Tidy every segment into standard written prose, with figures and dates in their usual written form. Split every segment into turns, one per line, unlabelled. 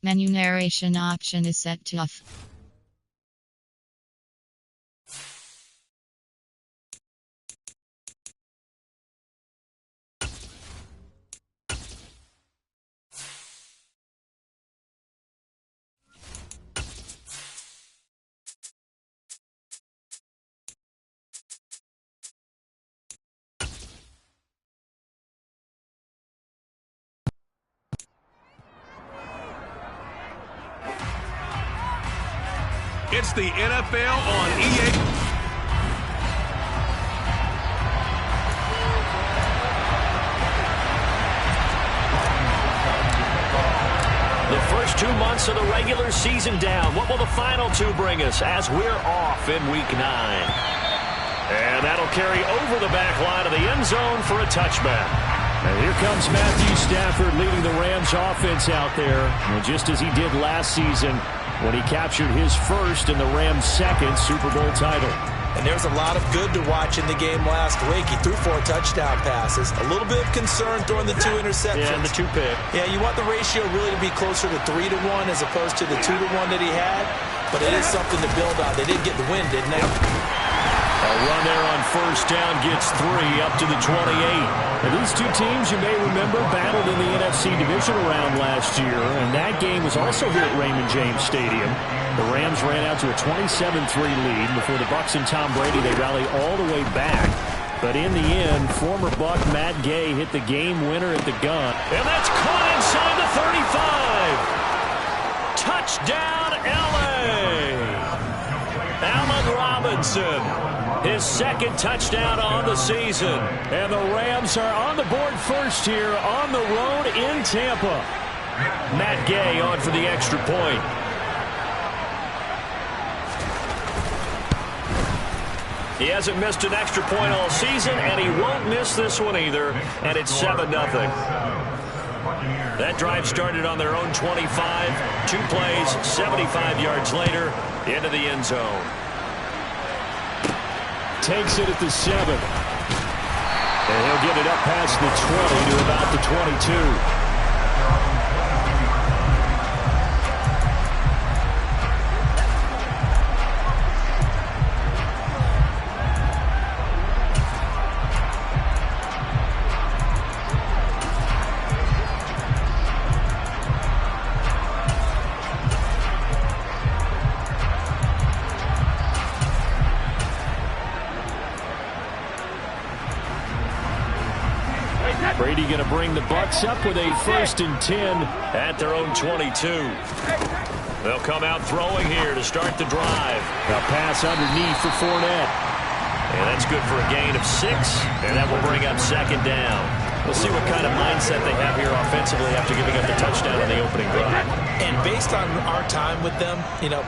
Menu narration option is set to off.
It's the NFL on EA.
The first 2 months of the regular season down. What will the final 2 bring us as we're off in Week 9? And that'll carry over the back line of the end zone for a touchback.
And here comes Matthew Stafford leading the Rams offense out there. And just as he did last season when he captured his first and the Rams' second Super Bowl title.
And there's a lot of good to watch in the game last week. He threw 4 touchdown passes. A little bit of concern throwing the 2 interceptions.
Yeah, and the 2 pick.
Yeah, you want the ratio really to be closer to 3-1 as opposed to the 2-1 that he had. But it is something to build on. They did get the win, didn't they?
A run there on first down gets 3 up to the 28. And these 2 teams, you may remember, battled in the NFC divisional round last year. And that game was also here at Raymond James Stadium. The Rams ran out to a 27-3 lead. Before the Bucs and Tom Brady, they rally all the way back. But in the end, former Buck Matt Gay hit the game winner at the gun.
And that's caught inside the 35. Touchdown, L.A. Allen Robinson. His second touchdown on the season.
And the Rams are on the board first here on the road in Tampa.
Matt Gay on for the extra point. He hasn't missed an extra point all season, and he won't miss this one either. And it's 7-0. That drive started on their own 25. 2 plays, 75 yards later, into the end zone.
Takes it at the 7. And he'll get it up past the 20 to about the 22. Brady going to bring the Bucs up with a 1st and 10
at their own 22. They'll come out throwing here to start the drive.
A pass underneath for Fournette.
And that's good for a gain of 6. And that will bring up 2nd down. We'll see what kind of mindset they have here offensively after giving up the touchdown on the opening drive.
And based on our time with them,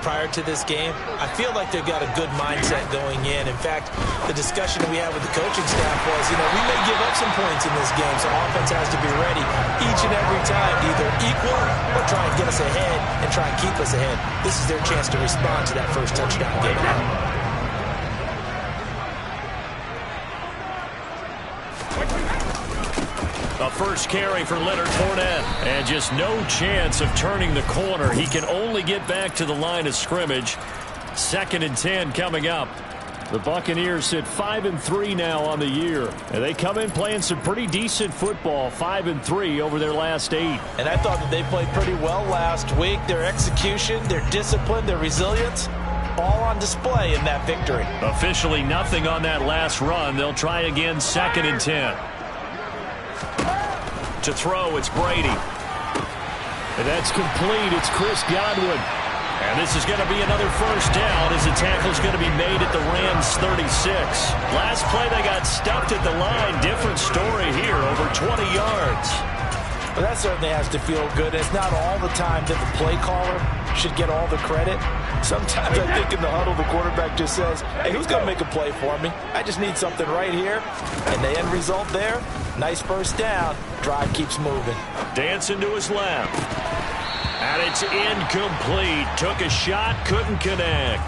prior to this game, I feel like they've got a good mindset going in. In fact, the discussion that we had with the coaching staff was, we may give up some points in this game, so offense has to be ready each and every time to either equal or try and get us ahead and try and keep us ahead. This is their chance to respond to that first touchdown given out.
A first carry for Leonard Fournette. And just no chance of turning the corner. He can only get back to the line of scrimmage. 2nd and 10 coming up.
The Buccaneers sit 5-3 now on the year. And they come in playing some pretty decent football. 5-3 over their last 8.
And I thought that they played pretty well last week. Their execution, their discipline, their resilience, all on display in that victory.
Officially nothing on that last run. They'll try again 2nd and 10. To throw, it's Brady.
And that's complete. It's Chris Godwin.
And this is going to be another first down as the tackle's going to be made at the Rams 36. Last play, they got stuffed at the line. Different story here, over 20 yards.
Well, that certainly has to feel good. It's not all the time that the play caller should get all the credit. Sometimes I think in the huddle, the quarterback just says, hey, who's going to make a play for me? I just need something right here. And the end result there, nice first down. Drive keeps moving.
Dancing to his left. And it's incomplete. Took a shot, couldn't connect.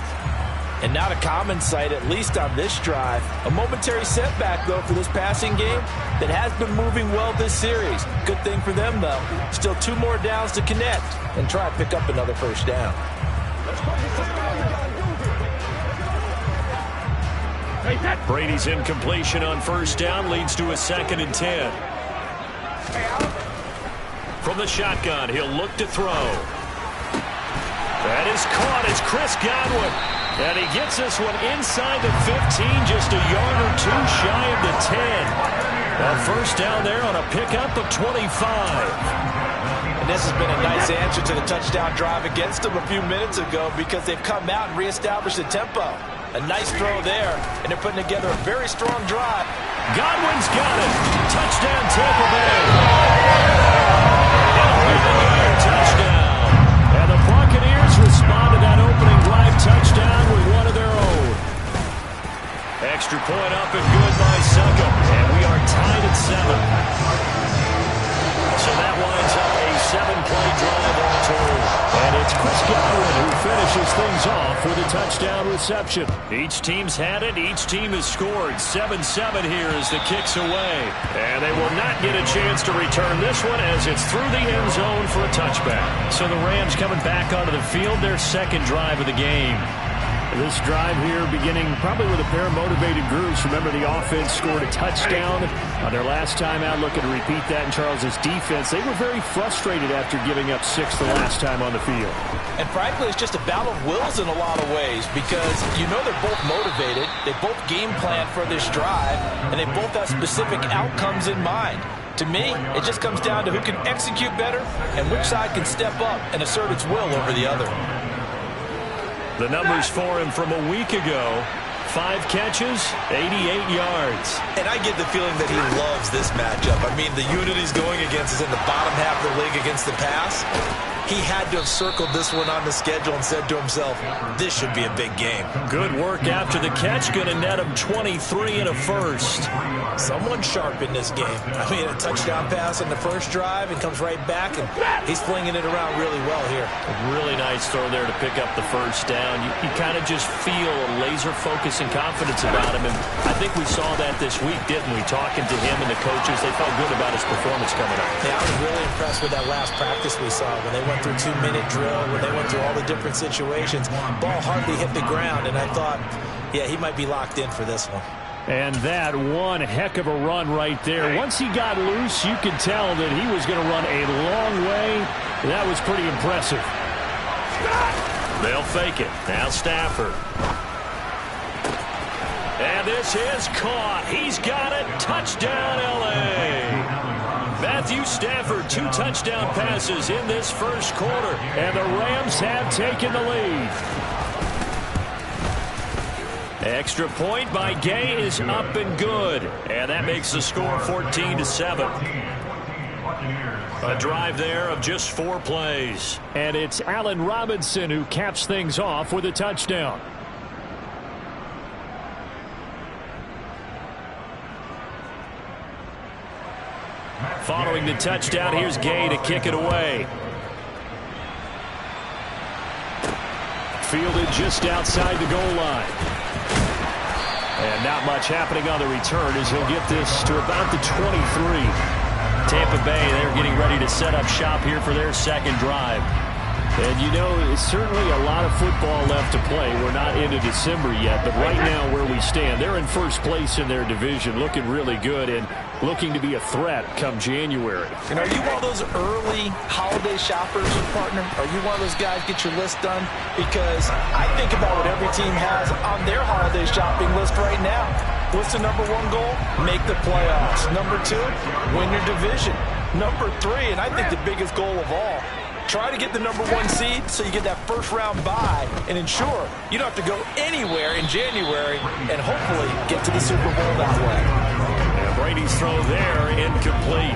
And not a common sight, at least on this drive. A momentary setback, though, for this passing game that has been moving well this series. Good thing for them, though. Still 2 more downs to connect and try to pick up another first down.
Brady's incompletion on first down leads to a 2nd and 10. From the shotgun, he'll look to throw. That is caught. It's Chris Godwin. And he gets this one inside the 15, just a yard or 2 shy of the 10. A first down there on a pickup of 25.
And this has been a nice answer to the touchdown drive against them a few minutes ago because they've come out and reestablished the tempo. A nice throw there, and they're putting together a very strong drive.
Godwin's got it. Touchdown, Tampa Bay. Touchdown. And the Buccaneers respond to that opening drive touchdown with one of their own. Extra point up and good by Succop. And we are tied at 7. So that winds up a 7-play drive all told. And it's Chris Godwin who finishes things off with a touchdown reception. Each team's had it. Each team has scored. 7-7 here as the kick's away. And they will not get a chance to return this one as it's through the end zone for a touchback. So the Rams coming back onto the field, their 2nd drive of the game. This drive here beginning probably with a pair of motivated groups. Remember, the offense scored a touchdown on their last time out. Looking to repeat that in Charles' defense. They were very frustrated after giving up 6 the last time on the field.
And frankly, it's just a battle of wills in a lot of ways because you know they're both motivated. They both game plan for this drive, and they both have specific outcomes in mind. To me, it just comes down to who can execute better and which side can step up and assert its will over the other.
The numbers for him from a week ago: 5 catches, 88 yards.
And I get the feeling that he loves this matchup. I mean, the unit he's going against is in the bottom half of the league against the pass. He had to have circled this one on the schedule and said to himself, this should be a big game.
Good work after the catch. Going to net him 23 and a first.
Someone sharp in this game. I mean, a touchdown pass on the first drive and comes right back, and he's flinging it around really well here.
A really nice throw there to pick up the first down. You kind of just feel a laser focus and confidence about him, and I think we saw that this week, didn't we? Talking to him and the coaches, they felt good about his performance coming up.
Yeah, I was really impressed with that last practice we saw when they went through 2-minute drill, when they went through all the different situations. Ball hardly hit the ground, and I thought, yeah, he might be locked in for this one.
And that one heck of a run right there. Once he got loose, you could tell that he was going to run a long way. That was pretty impressive. They'll fake it. Now Stafford. And this is caught. He's got it. Touchdown, L.A. Matthew Stafford, 2 touchdown passes in this first quarter. And the Rams have taken the lead. Extra point by Gay is up and good. And that makes the score 14-7. A drive there of just 4 plays. And it's Allen Robinson who caps things off with a touchdown. Following the touchdown, here's Gay to kick it away. Fielded just outside the goal line. And not much happening on the return as he'll get this to about the 23. Tampa Bay, they're getting ready to set up shop here for their 2nd drive. And you know, it's certainly a lot of football left to play. We're not into December yet, but right now where we stand, they're in first place in their division, looking really good and looking to be a threat come January.
And are you one of those early holiday shoppers, partner? Are you one of those guys get your list done? Because I think about what every team has on their holiday shopping list right now. What's the number 1 goal? Make the playoffs. Number 2, win your division. Number 3, and I think the biggest goal of all, try to get the number 1 seed so you get that first-round bye and ensure you don't have to go anywhere in January and hopefully get to the Super Bowl that way.
And Brady's throw there, incomplete.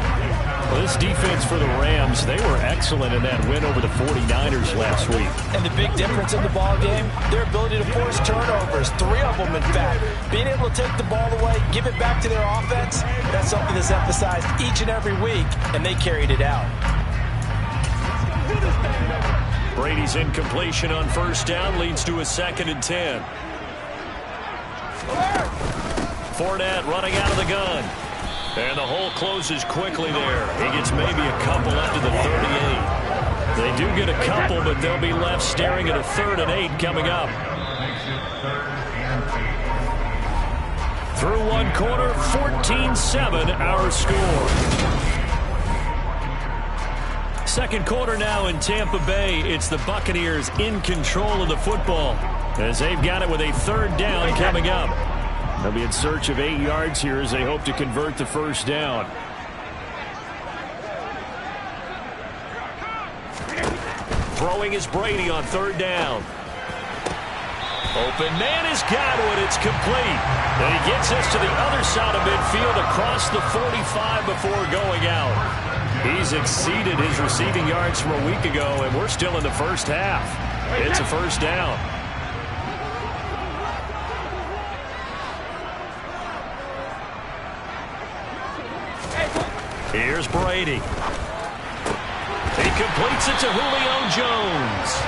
Well, this defense for the Rams, they were excellent in that win over the 49ers last week.
And the big difference in the ball game, their ability to force turnovers, 3 of them in fact. Being able to take the ball away, give it back to their offense, that's something that's emphasized each and every week, and they carried it out.
Brady's incompletion on first down leads to a 2nd and 10. Fournette running out of the gun. And the hole closes quickly there. He gets maybe a couple up to the 38. They do get a couple, but they'll be left staring at a 3rd and 8 coming up. Through one quarter, 14-7 our score. Second quarter now in Tampa Bay. It's the Buccaneers in control of the football as they've got it with a 3rd down coming up. They'll be in search of 8 yards here as they hope to convert the 1st down. Throwing is Brady on 3rd down. Open man has got it. It's complete. And he gets us to the other side of midfield across the 45 before going out. He's exceeded his receiving yards from a week ago, and we're still in the first half. It's a 1st down. Here's Brady. He completes it to Julio Jones.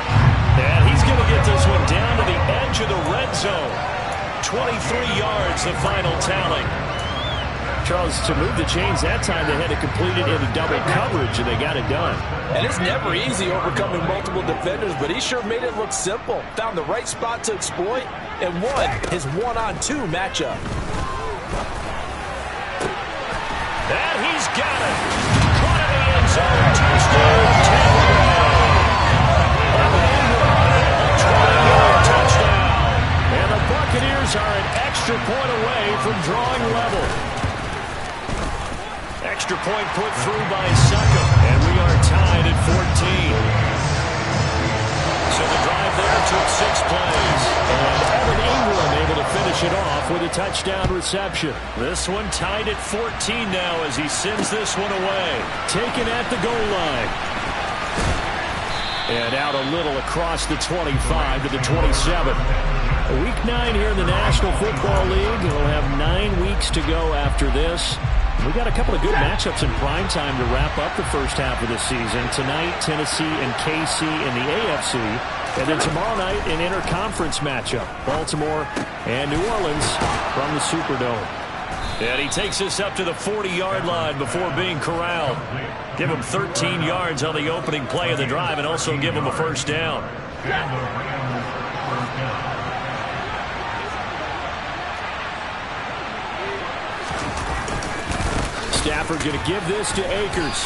And he's going to get this one down to the edge of the red zone. 23 yards, the final tally. Charles, to move the chains that time, they had to complete it into double coverage, and they got it done.
And it's never easy overcoming multiple defenders, but he sure made it look simple. Found the right spot to exploit and won his 1-on-2 matchup.
And he's got it. Caught in the end zone. Touchdown, Tampa Bay. A 20-yard touchdown. And the Buccaneers are an extra point away from drawing level. Extra point put through by Succop, and we are tied at 14. So the drive there took 6 plays, and Evan Ingram able to finish it off with a touchdown reception. This one tied at 14 now as he sends this one away. Taken at the goal line. And out a little across the 25 to the 27. Week 9 here in the National Football League. We'll have 9 weeks to go after this. We got a couple of good matchups in prime time to wrap up the first half of the season. Tonight, Tennessee and KC in the AFC. And then tomorrow night, an interconference matchup. Baltimore and New Orleans from the Superdome. And he takes us up to the 40-yard line before being corralled. Give him 13 yards on the opening play of the drive and also give him a 1st down. Stafford going to give this to Akers.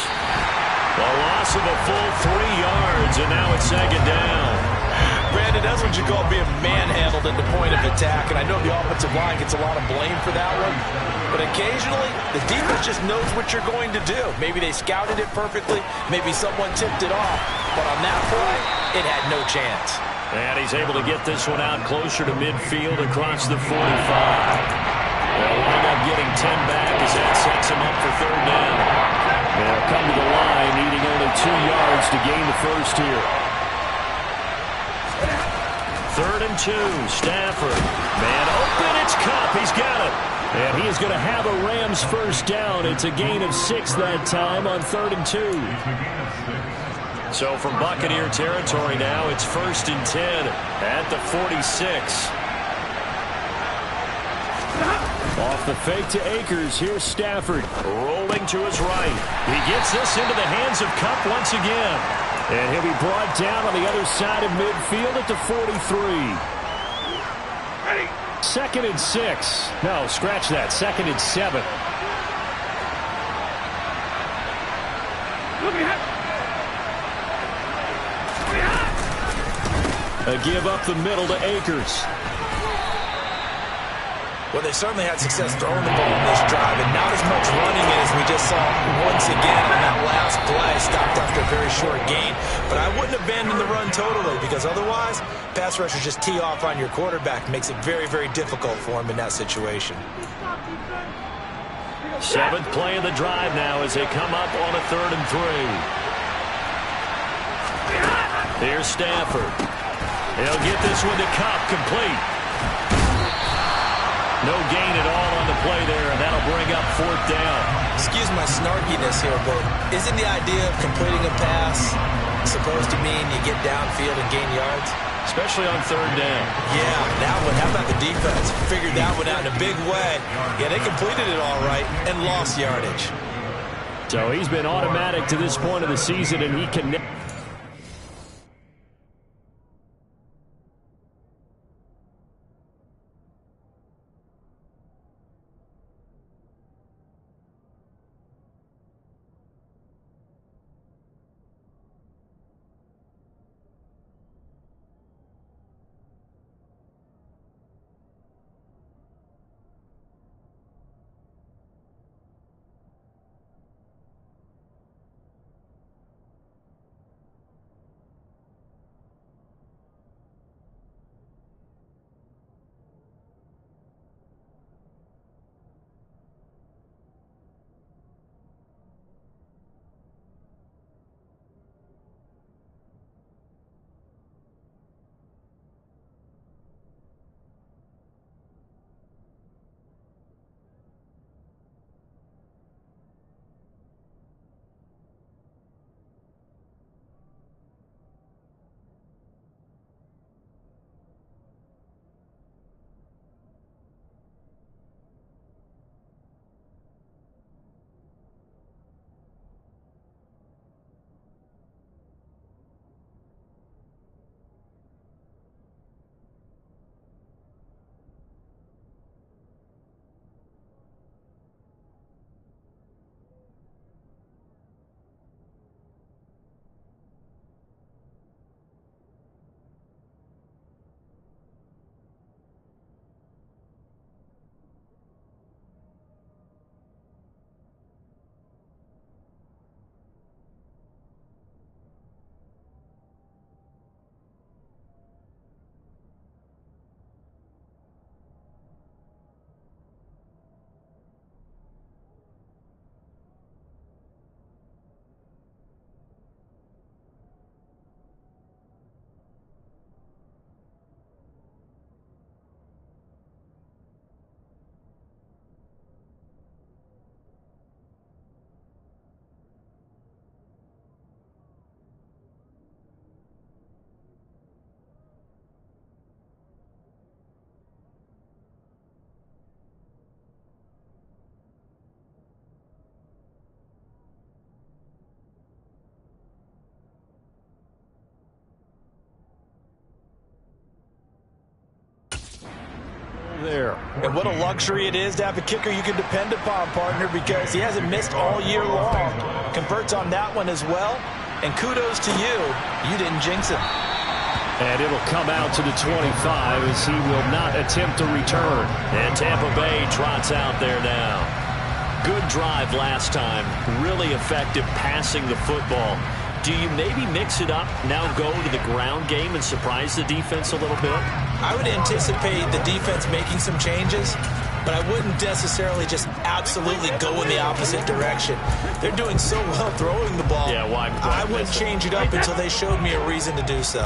A loss of a full 3 yards, and now it's 2nd down.
Brandon, that's what you call being manhandled at the point of attack, and I know the offensive line gets a lot of blame for that one, but occasionally the defense just knows what you're going to do. Maybe they scouted it perfectly, maybe someone tipped it off, but on that play, it had no chance.
And he's able to get this one out closer to midfield across the 45. They'll wind up getting 10 back as that sets him up for 3rd down. They'll come to the line, needing only 2 yards to gain the 1st here. 3rd and 2, Stafford. Man open, it's Kupp. He's got it. And he is going to have a Rams 1st down. It's a gain of 6 that time on 3rd and 2. So from Buccaneer territory now, it's 1st and 10 at the 46. Off the fake to Akers. Here's Stafford. Rolling to his right. He gets this into the hands of Kupp once again. And he'll be brought down on the other side of midfield at the 43. 2nd and 6. No, scratch that. 2nd and 7. A give up the middle to Akers.
Well, they certainly had success throwing the ball in this drive, and not as much running it as we just saw once again on that last play. Stopped after a very short gain, but I wouldn't abandon the run totally, because otherwise, pass rushers just tee off on your quarterback. Makes it very, very difficult for him in that situation.
7th play of the drive now as they come up on a 3rd and 3. Here's Stafford. He'll get this one to Kupp, complete. No gain at all on the play there, and that'll bring up 4th down.
Excuse my snarkiness here, but isn't the idea of completing a pass supposed to mean you get downfield and gain yards?
especially on third down.
Yeah, that one. How about the defense? Figured that one out in a big way. Yeah, they completed it all right and lost yardage.
So he's been automatic to this point of the season, and he can... there.
And what a luxury it is to have a kicker you can depend upon, partner, because he hasn't missed all year long. Converts on that one as well. And kudos to you. You didn't jinx him.
And it'll come out to the 25 as he will not attempt to return.
And Tampa Bay trots out there now. Good drive last time. Really effective passing the football. Do you maybe mix it up, now go to the ground game and surprise the defense a little bit?
I would anticipate the defense making some changes, but I wouldn't necessarily just absolutely go in the opposite direction. They're doing so well throwing the ball.
Yeah, why
I wouldn't change it up until they showed me a reason to do so.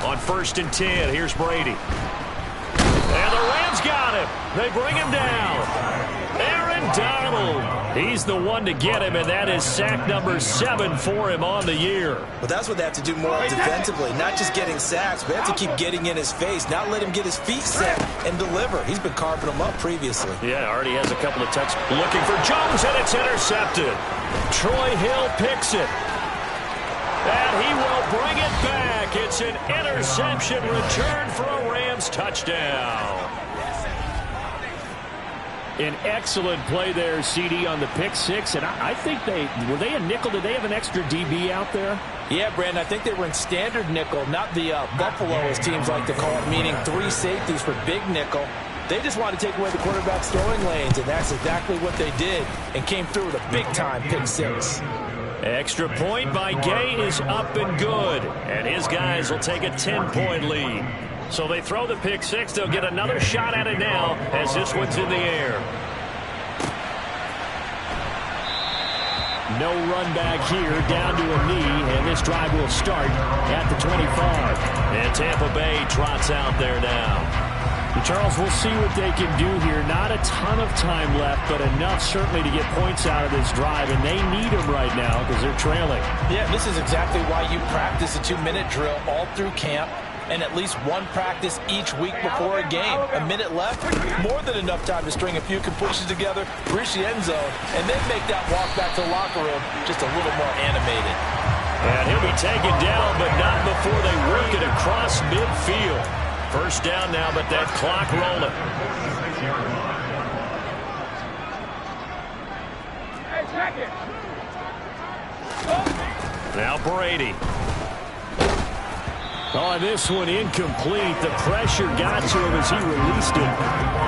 On 1st and 10, here's Brady. And the Rams got him. They bring him down. Aaron Donald. He's the one to get him, and that is sack number 7 for him on the year.
But that's what they have to do more defensively, not just getting sacks, but they have to keep getting in his face, not let him get his feet set and deliver. He's been carving them up previously.
Yeah, already has a couple of touchdowns. Looking for Jones, and it's intercepted. Troy Hill picks it. And he will bring it back. It's an interception return for a Rams touchdown.
An excellent play there, CD, on the pick six. And I think were they a nickel? Did they have an extra DB out there?
Yeah, Brandon, I think they were in standard nickel, not the Buffalo, as teams like to call it, meaning 3 safeties for big nickel. They just wanted to take away the quarterback's throwing lanes, and that's exactly what they did and came through with a big-time pick six.
Extra point by Gay is up and good. And his guys will take a 10-point lead. So they throw the pick six. They'll get another shot at it now as this one's in the air.
No run back here, down to a knee, and this drive will start at the 25.
And Tampa Bay trots out there now.
Charles, we'll see what they can do here. Not a ton of time left, but enough certainly to get points out of this drive, and they need them right now because they're trailing.
Yeah, this is exactly why you practice a 2-minute drill all through camp and at least one practice each week before a game. A minute left, more than enough time to string a few completions together, reach the end zone, and then make that walk back to the locker room just a little more animated.
And he'll be taken down, but not before they work it across midfield. First down now, but that clock rolling. Now Brady.
Oh, this one incomplete. The pressure got to him as he released it.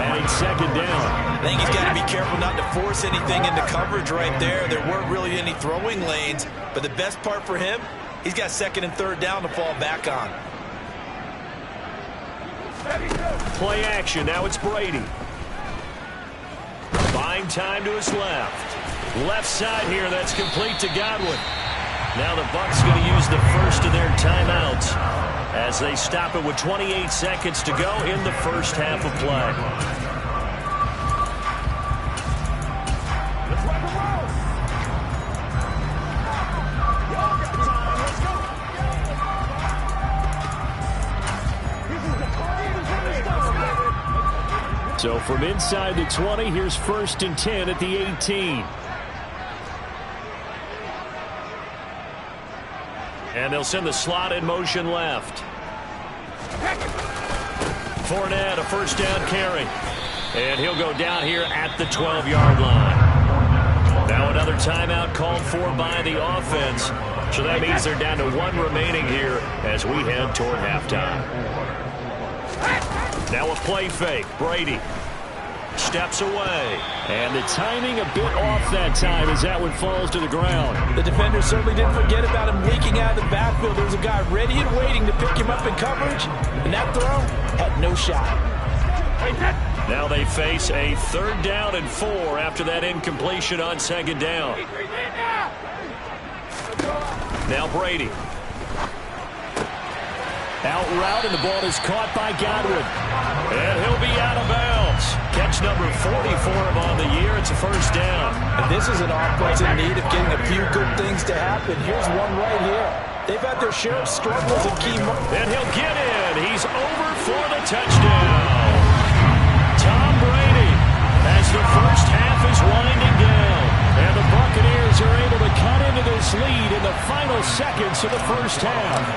And it's second down.
I think he's got to be careful not to force anything into coverage right there. There weren't really any throwing lanes. But the best part for him, he's got second and third down to fall back on.
Play action. Now it's Brady. Buying time to his left. Left side here. That's complete to Godwin. Now the Bucs going to use the first of their timeouts as they stop it with 28 seconds to go in the first half of play.
So from inside the 20, here's 1st and 10 at the 18.
And they'll send the slot in motion left. Fournette, a first down carry. And he'll go down here at the 12-yard line. Now another timeout called for by the offense. So that means they're down to one remaining here as we head toward halftime. Now a play fake. Brady steps away.
And the timing a bit off that time as that one falls to the ground.
The defender certainly didn't forget about him leaking out of the backfield. There was a guy ready and waiting to pick him up in coverage. And that throw had no shot.
Now they face a 3rd down and 4 after that incompletion on 2nd down. Now Brady.
Out route, and the ball is caught by Godwin.
And he'll be out of bounds. Catch number 40 for him on the year. It's a first down.
And this is an offense in need of getting a few good things to happen. Here's one right here. They've had their share of struggles in key moments.
And he'll get in. He's over for the touchdown. Tom Brady as the first half is winding down. And the Buccaneers are able to cut into this lead in the final seconds of the first half.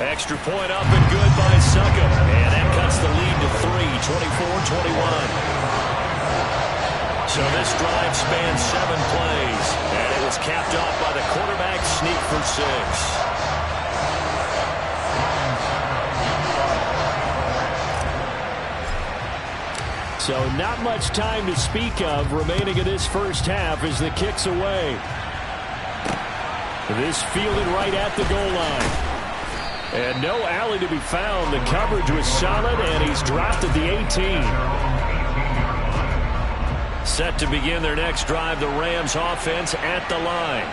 Extra point up and good by Succop. And that cuts the lead to 3, 24-21. So this drive spans 7 plays. And it was capped off by the quarterback sneak for 6.
So not much time to speak of remaining in this first half as the kick's away. This fielded right at the goal line. And no alley to be found. The coverage was solid, and he's dropped at the 18. Set to begin their next drive, the Rams offense at the line.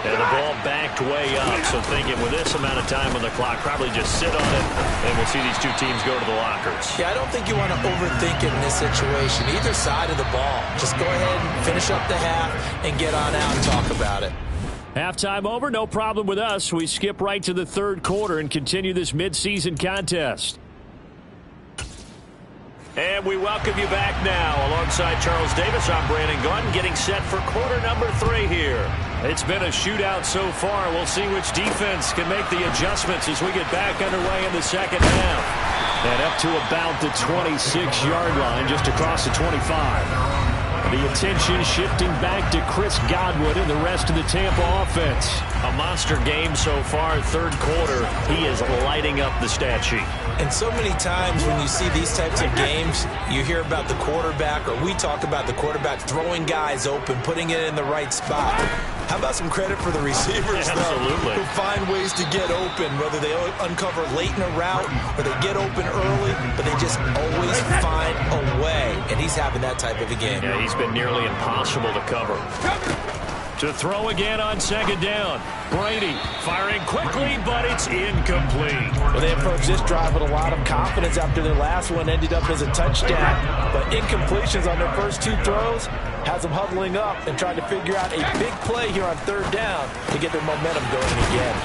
And the ball backed way up. So thinking with this amount of time on the clock, probably just sit on it, and we'll see these two teams go to the lockers.
Yeah, I don't think you want to overthink it in this situation. Either side of the ball. Just go ahead and finish up the half and get on out and talk about it.
Halftime over, no problem with us. We skip right to the 3rd quarter and continue this midseason contest.
And we welcome you back now. Alongside Charles Davis, I'm Brandon Gaudin, getting set for quarter number 3 here. It's been a shootout so far. We'll see which defense can make the adjustments as we get back underway in the second half. And up to about the 26-yard line, just across the 25. The attention shifting back to Chris Godwin and the rest of the Tampa offense. A monster game so far, 3rd quarter. He is lighting up the stat sheet.
And so many times when you see these types of games, you hear about the quarterback, or we talk about the quarterback throwing guys open, putting it in the right spot. How about some credit for the receivers,
Absolutely.
Who find ways to get open, whether they uncover late in a route or they get open early, but they just always find a way. And he's having that type of a game.
Yeah, he's been nearly impossible to cover. To throw again on second down. Brady firing quickly, but it's incomplete.
Well, they approached this drive with a lot of confidence after their last one ended up as a touchdown. But incompletions on their first two throws has them huddling up and trying to figure out a big play here on third down to get their momentum going again.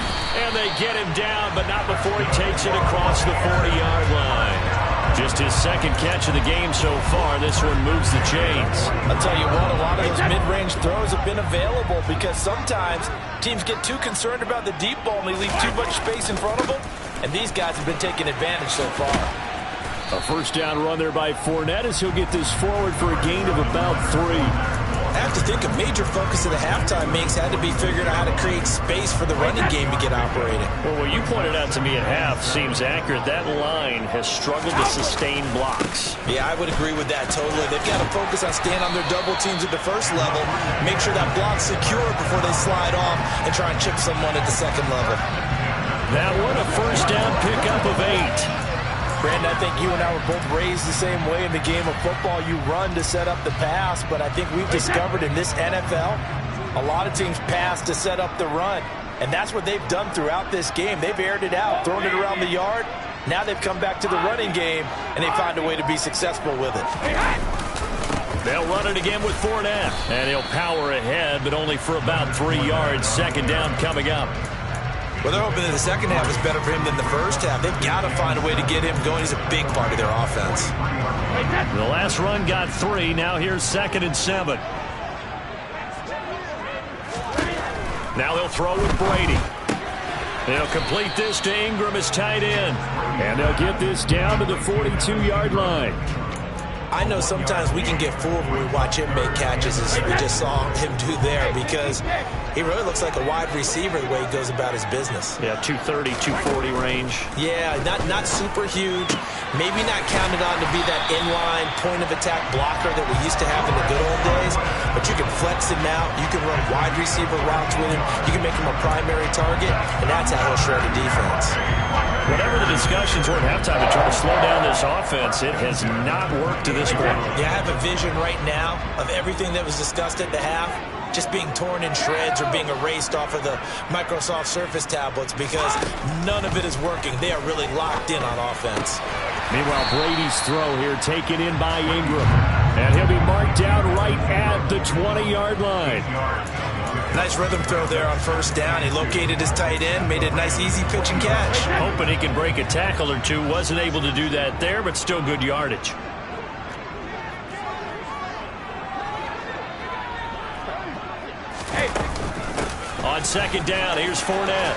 And they get him down, but not before he takes it across the 40-yard line. Just his second catch of the game so far. This one moves the chains.
I'll tell you what, a lot of those mid-range throws have been available because sometimes teams get too concerned about the deep ball and they leave too much space in front of them. And these guys have been taking advantage so far.
A first down run there by Fournette as he'll get this forward for a gain of about 3.
I have to think a major focus of the halftime makes had to be figuring out how to create space for the running game to get operating.
Well, what you pointed out to me at half seems accurate. That line has struggled to sustain blocks.
Yeah, I would agree with that totally. They've got to focus on staying on their double teams at the first level, make sure that block's secure before they slide off and try and chip someone at the second level.
That one, a first down pickup of 8.
Brandon, I think you and I were both raised the same way in the game of football. You run to set up the pass, but I think we've discovered in this NFL, a lot of teams pass to set up the run. And that's what they've done throughout this game. They've aired it out, thrown it around the yard. Now they've come back to the running game, and they found a way to be successful with it.
They'll run it again with Fournette. And he'll power ahead, but only for about 3 yards. Second down coming up.
Well, they're hoping that the second half is better for him than the first half. They've got to find a way to get him going. He's a big part of their offense.
The last run got 3. Now here's 2nd and 7. Now they'll throw with Brady. They'll complete this to Ingram as tight end. And they'll get this down to the 42-yard line.
I know sometimes we can get fooled when we watch him make catches as we just saw him do there because he really looks like a wide receiver the way he goes about his business.
Yeah, 230, 240 range.
Yeah, not super huge. Maybe not counted on to be that inline point-of-attack blocker that we used to have in the good old days, but you can flex him out. You can run wide receiver routes with him. You can make him a primary target, and that's how he'll shred a defense.
Whatever the discussions were at halftime to try to slow down this offense, it has not worked to this point.
Yeah, I have a vision right now of everything that was discussed at the half just being torn in shreds or being erased off of the Microsoft Surface tablets because none of it is working. They are really locked in on offense.
Meanwhile, Brady's throw here taken in by Ingram. And he'll be marked down right at the 20-yard line.
Nice rhythm throw there on first down. He located his tight end, made it a nice easy pitch and catch.
Hoping he can break a tackle or two. Wasn't able to do that there, but still good yardage. On second down, here's Fournette.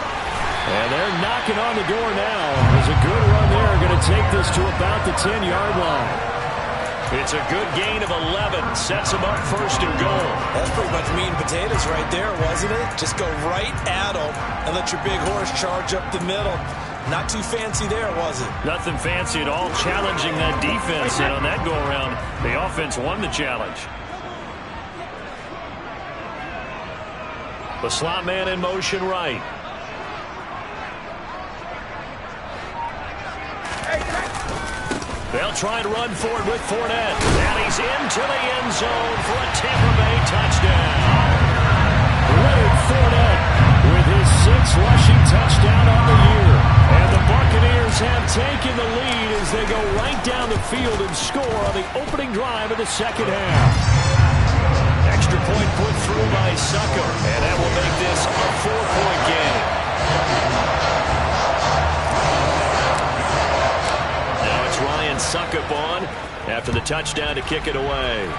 And they're knocking on the door now. There's a good run there. Going to take this to about the 10-yard line. It's a good gain of 11. Sets them up first and goal.
That's pretty much meat and potatoes right there, wasn't it? Just go right at them and let your big horse charge up the middle. Not too fancy there, was it?
Nothing fancy at all. Challenging that defense. And on that go-around, the offense won the challenge. The slot man in motion right. They'll try and run for it with Fournette. And he's into the end zone for a Tampa Bay touchdown. Leonard Fournette with his 6th rushing touchdown on the year. And the Buccaneers have taken the lead as they go right down the field and score on the opening drive of the second half. Extra point put through by Succop, and that will make this a 4-point game. Now it's Ryan Succop on after the touchdown to kick it away.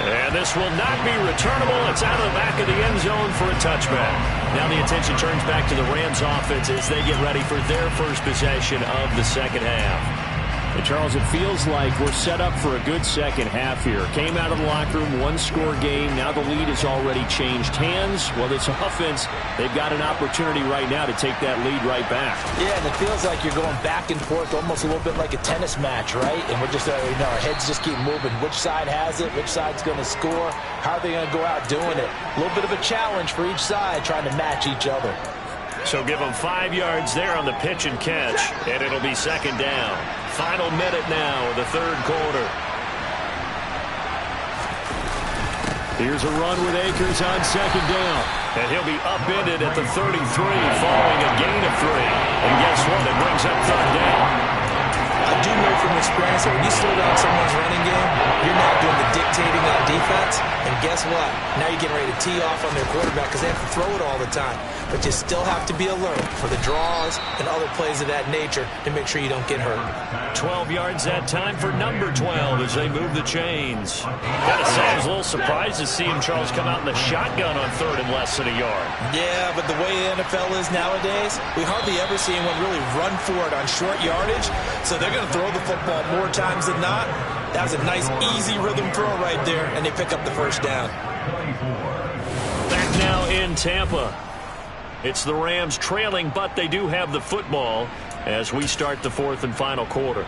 And this will not be returnable. It's out of the back of the end zone for a touchback. Now the attention turns back to the Rams offense as they get ready for their first possession of the second half. And Charles, it feels like we're set up for a good second half here. Came out of the locker room, one-score game. Now the lead has already changed hands. Well, this offense, they've got an opportunity right now to take that lead right back.
Yeah, and it feels like you're going back and forth almost a little bit like a tennis match, right? And we're just, our heads just keep moving. Which side has it? Which side's going to score? How are they going to go out doing it? A little bit of a challenge for each side trying to match each other.
So give them 5 yards there on the pitch and catch, and it'll be second down. Final minute now of the third quarter.
Here's a run with Akers on second down.
And he'll be upended at the 33 following a gain of 3. And guess what? It brings up third down.
I do know from experience that when you slow down someone's running game, you're not doing the dictating on defense. And guess what? Now you're getting ready to tee off on their quarterback because they have to throw it all the time. But you still have to be alert for the draws and other plays of that nature to make sure you don't get hurt.
12 yards that time for number 12 as they move the chains. Gotta say, I was a little surprised to see him, Charles, come out in the shotgun on third and less than a yard.
Yeah, but the way the NFL is nowadays, we hardly ever see anyone really run for it on short yardage. So they're going to throw the football more times than not. That was a nice, easy rhythm throw right there, and they pick up the first down.
Back now in Tampa. It's the Rams trailing, but they do have the football as we start the fourth and final quarter.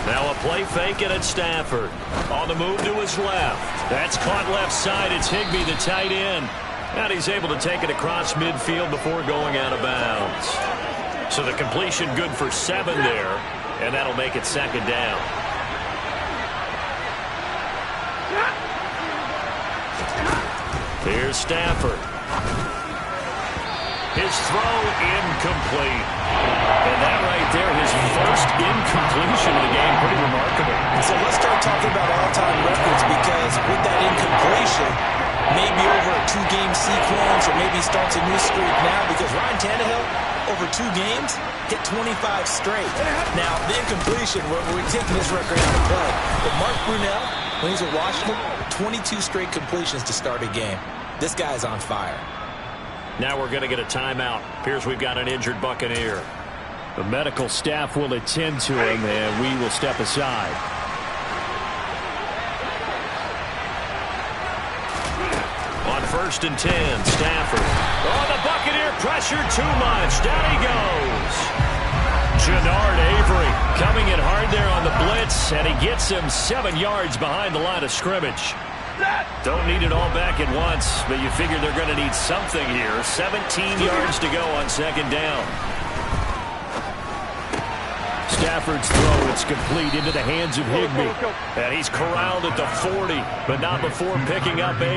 Now a play fake and it's Stafford. On the move to his left. That's caught left side. It's Higbee, the tight end. And he's able to take it across midfield before going out of bounds. So the completion good for 7 there. And that'll make it second down. Here's Stafford. His throw incomplete. And that right there, his first incompletion of the game, pretty remarkable.
So let's start talking about all-time records because with that incompletion, maybe over a 2-game sequence or maybe starts a new streak now because Ryan Tannehill, over 2 games, hit 25 straight. Now, the incompletion, we're taking this record out of play. But Mark Brunell, when he's at Washington, 22 straight completions to start a game. This guy's on fire.
Now we're going to get a timeout. Appears we've got an injured Buccaneer.
The medical staff will attend to him, and we will step aside.
On 1st and 10, Stafford. Oh, the Buccaneer pressure too much. Down he goes. Jannard Avery coming in hard there on the blitz, and he gets him 7 yards behind the line of scrimmage. Don't need it all back at once, but you figure they're going to need something here. 17 yards to go on second down.
Stafford's throw, it's complete into the hands of Higbee.
And he's corralled at the 40, but not before picking up 8.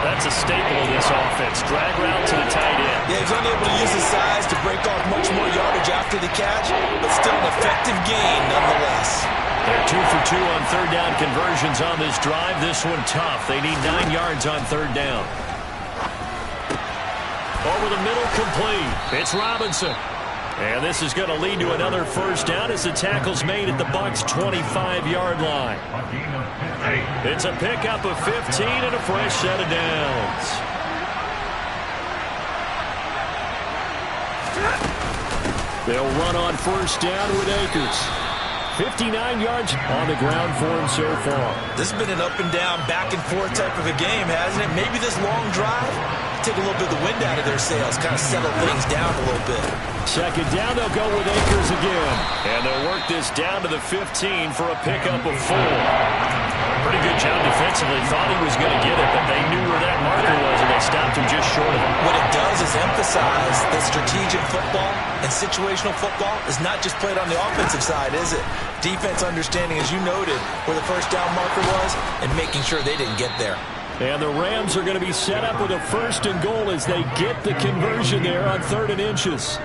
That's a staple of this offense. Drag route to the tight end.
Yeah, he's unable to use his size to break off much more yardage after the catch, but still an effective gain nonetheless.
They're 2 for 2 on third down conversions on this drive. This one tough. They need 9 yards on third down. Over the middle, complete. It's Robinson. And this is going to lead to another first down as the tackle's made at the Bucs' 25-yard line. It's a pickup of 15 and a fresh set of downs.
They'll run on first down with Akers. 59 yards on the ground for him so far.
This has been an up and down, back and forth type of a game, hasn't it? Maybe this long drive take a little bit of the wind out of their sails, kind of settle things down a little bit.
Second down, they'll go with Akers again.
And they'll work this down to the 15 for a pickup of 4. Pretty good job defensively. Thought he was going to get it, but they knew where that marker was, and they stopped him just short of it.
What it does is emphasize that strategic football and situational football is not just played on the offensive side, is it? Defense understanding, as you noted, where the first down marker was and making sure they didn't get there.
And the Rams are going to be set up with a 1st and goal as they get the conversion there on 3rd and inches.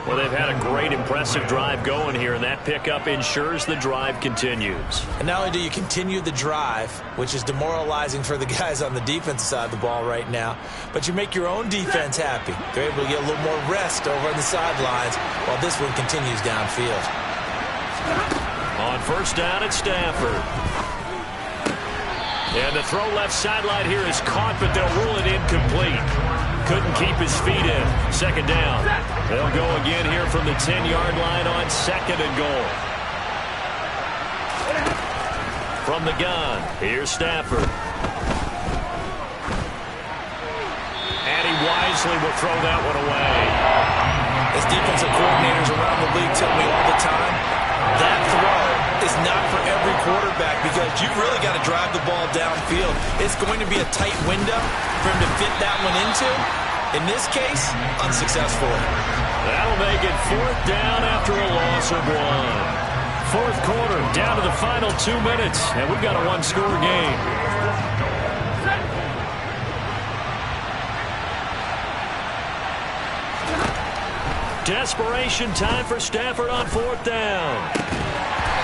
Well, they've had a great, impressive drive going here, and that pickup ensures the drive continues.
And not only do you continue the drive, which is demoralizing for the guys on the defensive side of the ball right now, but you make your own defense happy. They're able to get a little more rest over on the sidelines while this one continues downfield.
On first down, it's Stafford. And the throw left sideline here is caught, but they'll rule it incomplete. Couldn't keep his feet in. Second down. They'll go again here from the 10-yard line on 2nd and goal. From the gun, here's Stafford. And he wisely will throw that one away.
As defensive coordinators around the league tell me all the time, that throw is not for every quarterback because you've really got to drive the ball downfield. It's going to be a tight window for him to fit that one into, In this case, unsuccessfully.
That'll make it 4th down after a loss of 1. 4th quarter, down to the final 2 minutes, and we've got a one-score game. Desperation time for Stafford on 4th down.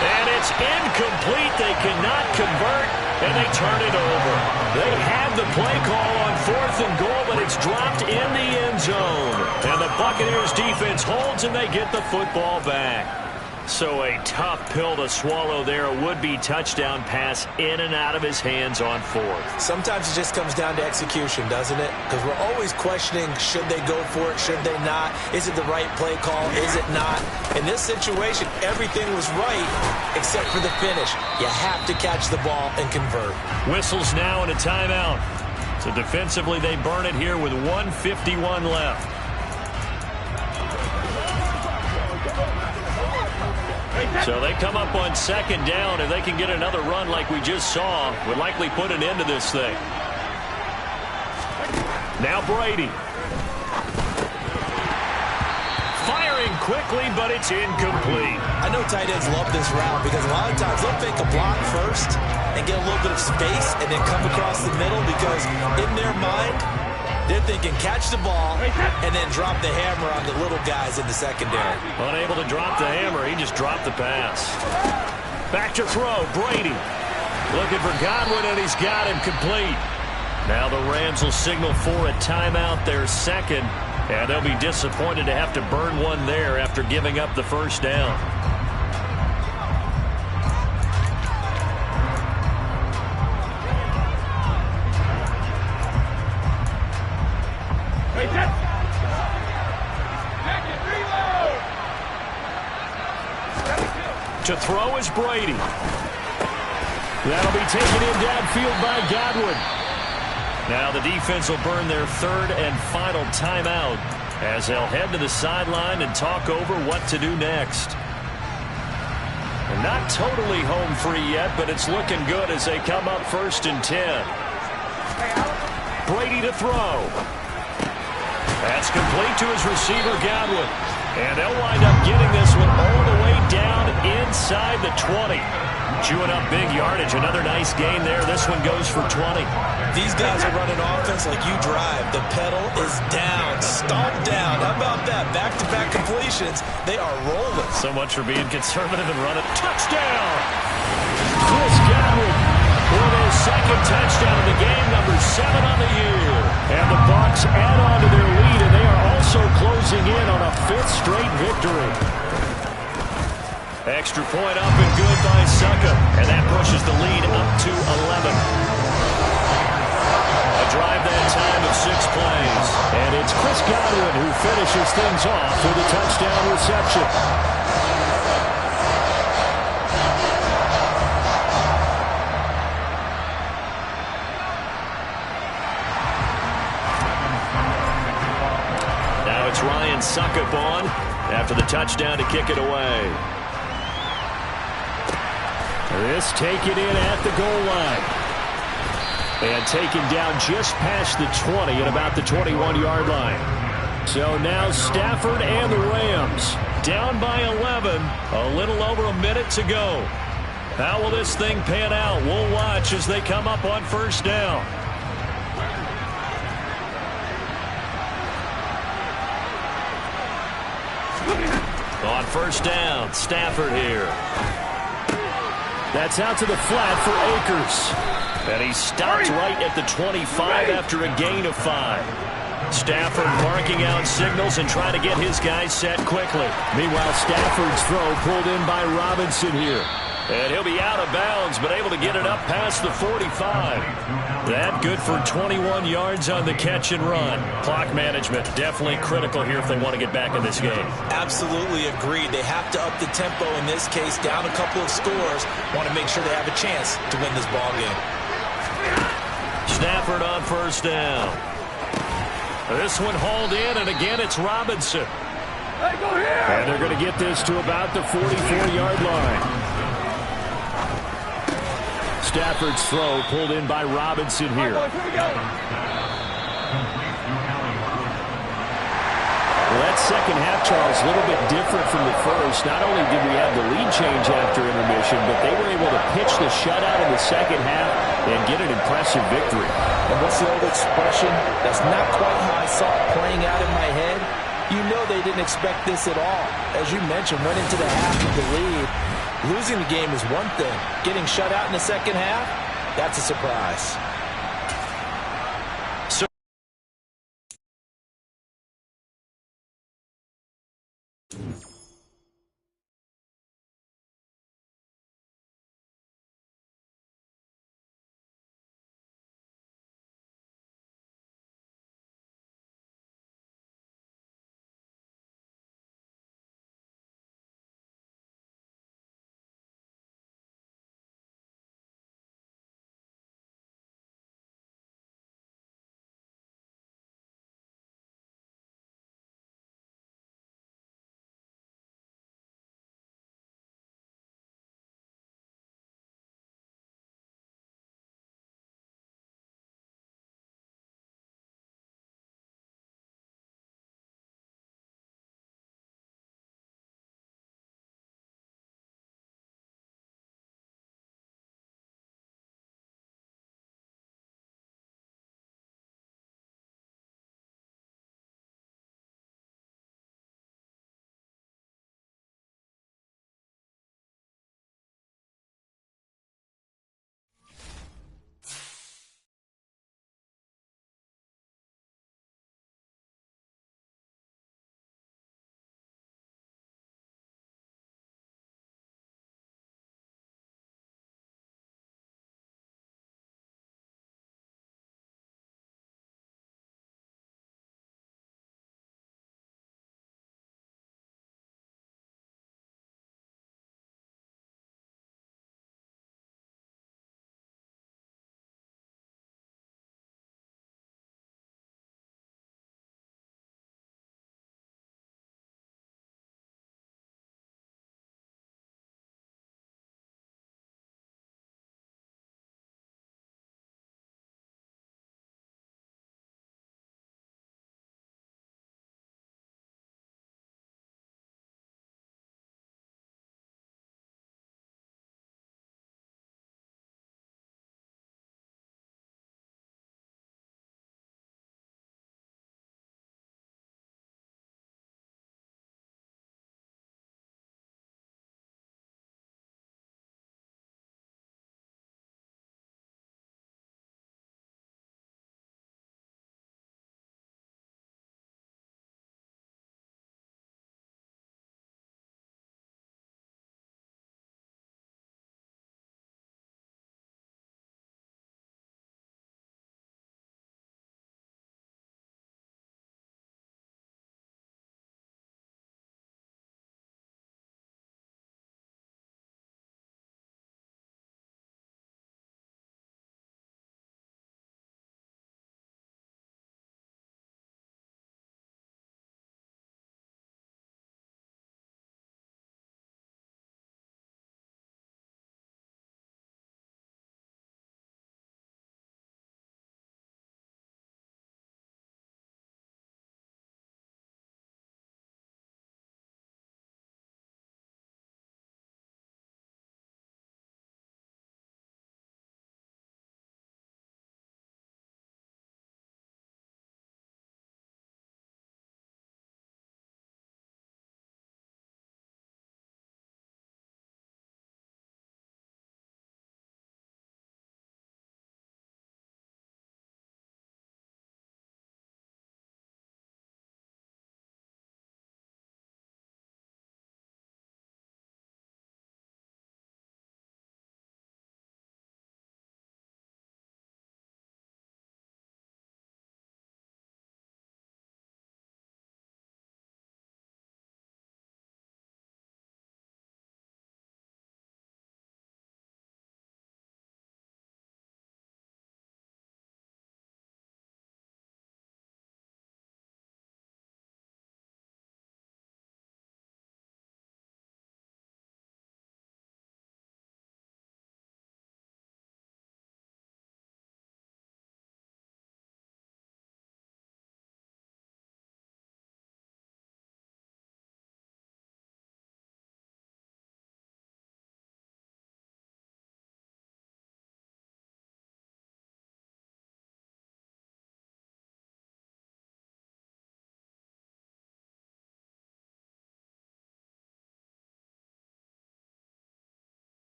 And it's incomplete. They cannot convert, and they turn it over. They have the play call on 4th and goal, but it's dropped in the end zone. And the Buccaneers defense holds, and they get the football back. So a tough pill to swallow there. A would-be touchdown pass in and out of his hands on 4th.
Sometimes it just comes down to execution, doesn't it? Because we're always questioning, should they go for it, should they not? Is it the right play call, is it not? In this situation, everything was right except for the finish. You have to catch the ball and convert.
Whistles now and a timeout. So defensively, they burn it here with 1:51 left. So they come up on 2nd down. If they can get another run like we just saw, would likely put an end to this thing. Now Brady. Firing quickly, but it's incomplete.
I know tight ends love this route because a lot of times they'll fake a block first and get a little bit of space and then come across the middle because in their mind, they're thinking catch the ball and then drop the hammer on the little guys in the secondary.
Unable to drop the hammer, he just dropped the pass. Back to throw, Brady. Looking for Godwin, and he's got him complete. Now the Rams will signal for a timeout, their 2nd, and they'll be disappointed to have to burn one there after giving up the 1st down. To throw is Brady. That'll be taken in downfield by Godwin. Now the defense will burn their 3rd and final timeout as they'll head to the sideline and talk over what to do next. And not totally home free yet, but it's looking good as they come up 1st and 10. Brady to throw. That's complete to his receiver, Godwin. And they'll wind up getting this one all the way down inside the 20. Chewing up big yardage. Another nice gain there. This one goes for 20.
These guys are running offense like you drive. The pedal is down, stomped down. How about that? Back-to-back completions. They are rolling.
So much for being conservative and running. Touchdown! Chris Godwin with his 2nd touchdown of the game, number 7 on the year. And the Bucs add on to their lead, and they are also closing in on a 5th straight victory. Extra point up and good by Succa, and that pushes the lead up to 11. A drive that time of 6 plays. And it's Chris Godwin who finishes things off with a touchdown reception. Now it's Ryan Suckup on after the touchdown to kick it away. This taken in at the goal line. And taken down just past the 20 at about the 21-yard line. So now Stafford and the Rams down by 11. A little over a minute to go. How will this thing pan out? We'll watch as they come up on 1st down. On 1st down, Stafford here. That's out to the flat for Akers. And he stops right at the 25 after a gain of 5. Stafford marking out signals and trying to get his guys set quickly. Meanwhile, Stafford's throw pulled in by Robinson here. And he'll be out of bounds, but able to get it up past the 45. That good for 21 yards on the catch and run. Clock management definitely critical here if they want to get back in this game.
Absolutely agreed. They have to up the tempo in this case, down a couple of scores. Want to make sure they have a chance to win this ball game.
Stafford on 1st down. This one hauled in, and again it's Robinson. And they're going to get this to about the 44-yard line. Stafford's throw pulled in by Robinson here.
second half, Charles, a little bit different from the first. Not only did we have the lead change after intermission, but they were able to pitch the shutout in the second half and get an impressive victory.
And what's the old expression? That's not quite how I saw it playing out in my head. You know they didn't expect this at all. As you mentioned, went into the half with the lead. Losing the game is one thing. Getting shut out in the second half, that's a surprise.